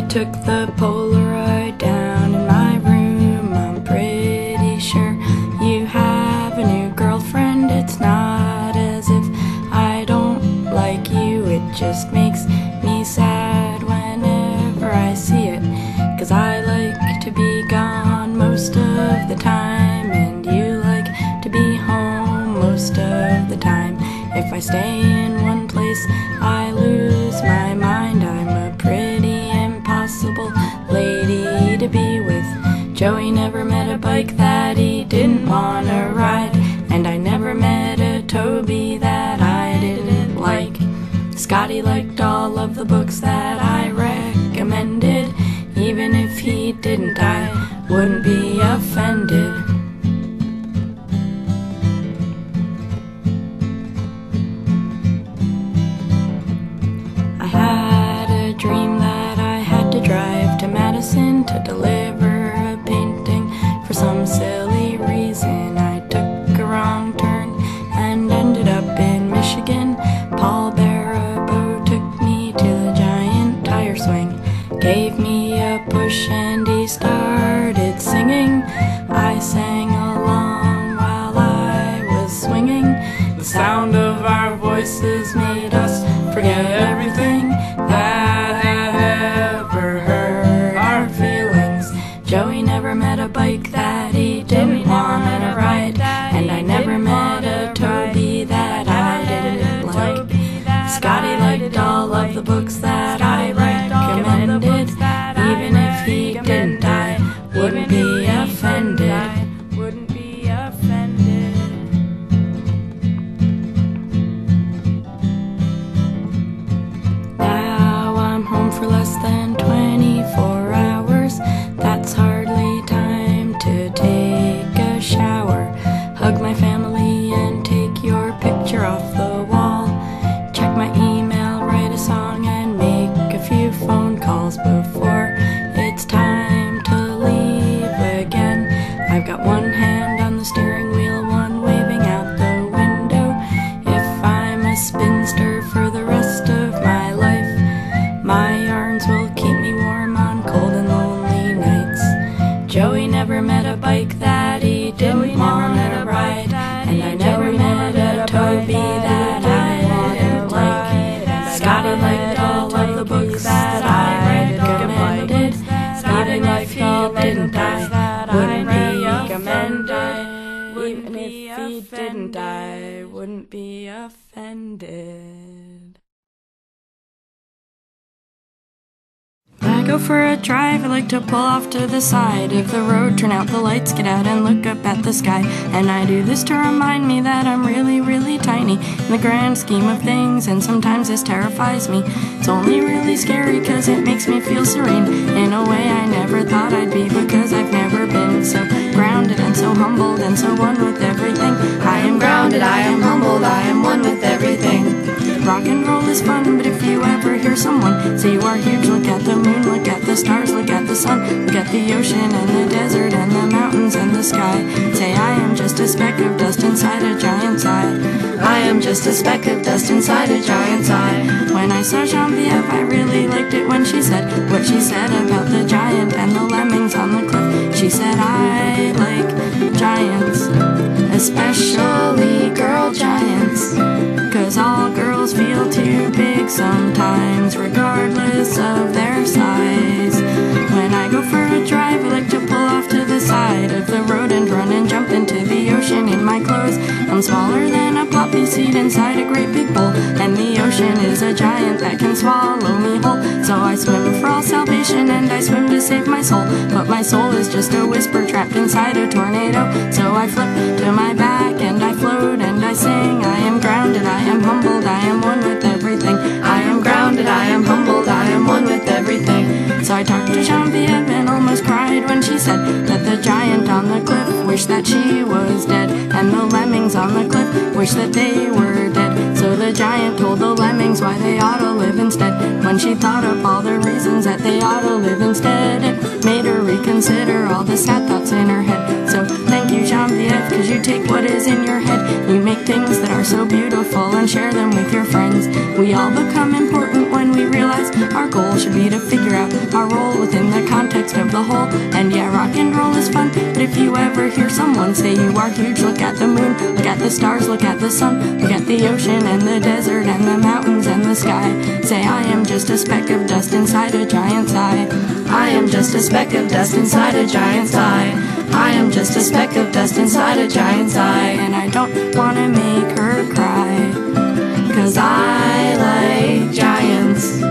took the Polaroid down in my room. I'm pretty sure you have a new girlfriend. It's not as if I don't like you, it just makes me sad whenever I see it, 'cause I like to be gone most of the time, and you like to be home most of the time. If I stay in one place, I lose my mind. I'm a pretty impossible lady to be with. Joey never met a bike that he didn't want to ride, and I never met a Toby that I didn't like. Scotty liked all of the books that I recommended. Even if he didn't, I wouldn't be offended. I had a dream that I had to drive to Madison to deliver a painting. For some silly reason, I took a wrong turn and ended up in Michigan. Paul Barabo took me to the giant tire swing, gave me a push, and he started singing. I sang along while I was swinging. The sound of our voices made us forget everything that had ever hurt our feelings. Joey never met a bike that he didn't want to ride, and I never met a Toby that I didn't like. Scotty liked all of the books that I recommended. Even if he didn't, I wouldn't be offended. Now I'm home for less than 24 hours. That's hardly time to take a shower, hug my family, and take your picture off the wall. Check my email, write a song, and make a few phone calls before it's time to leave again. I've got one hand on the steering wheel, one waving out the window. If I'm a spinster for the rest of my life, my yarns will keep me warm on cold and lonely nights. Joey never met a bike that he didn't want to ride, and I never met a Toby that I didn't like. Scotty liked all of the books that I recommended. Even if he didn't, I wouldn't be offended. Even if he didn't, I wouldn't be offended. When I go for a drive, I like to pull off to the side of the road, turn out the lights, get out and look up at the sky. And I do this to remind me that I'm really, really tiny in the grand scheme of things, and sometimes this terrifies me. It's only really scary 'cause it makes me feel serene in a way I never thought I'd be, because I've never been so grounded and so humbled and so one with everything. I am grounded, I am humbled, I am one with everything. Rock and roll is fun, but if you ever hear someone say you are huge, look at the moon, look at the stars, look at the sun, look at the ocean and the desert and the mountains and the sky. Say I am just a speck of dust inside a giant's eye. I am just a speck of dust inside a giant's eye. When I saw Genevieve, I really liked it when she said what she said about the giant and the lemmings on the cliff. She said I like giants, especially girl giants, 'cause all girls feel too big sometimes, regardless of their size. When I go for a drive, I like to pull off to the side of the road and run and jump into the ocean in my clothes. I'm smaller than a poppy seed inside a great big bowl, and the ocean is a giant that can swallow me whole. So I swim for all salvation, and I swim to save my soul, but my soul is just a whisper trapped inside a tornado. So I flip to my back and I float and I sing. I am grounded, I am humbled, I am one with everything. I am grounded, I am humbled, I am one with everything. So I talked to Genevieve and almost cried when she said that the giant on the cliff wished that she was dead, and the lemmings on the cliff wished that they were dead. So the giant told the lemmings why they ought to live instead. When she thought up all the reasons that they ought to live instead, it made her reconsider all the sad thoughts in her head. So thank you, Genevieve, 'cause you take what is in your head, you make things that are so beautiful and share them with your friends. We all become important when we realize Our goal should be to figure out our role within the context of the whole. And yeah, rock and roll is fun, but if you ever hear someone say you are huge, look at the moon, look at the stars, look at the sun, look at the ocean and the desert and the mountains and the sky. Say I am just a speck of dust inside a giant's eye. I am just a speck of dust inside a giant's eye. I am just a speck of dust inside a giant's eye. And I don't wanna make her cry, 'cause I like giants.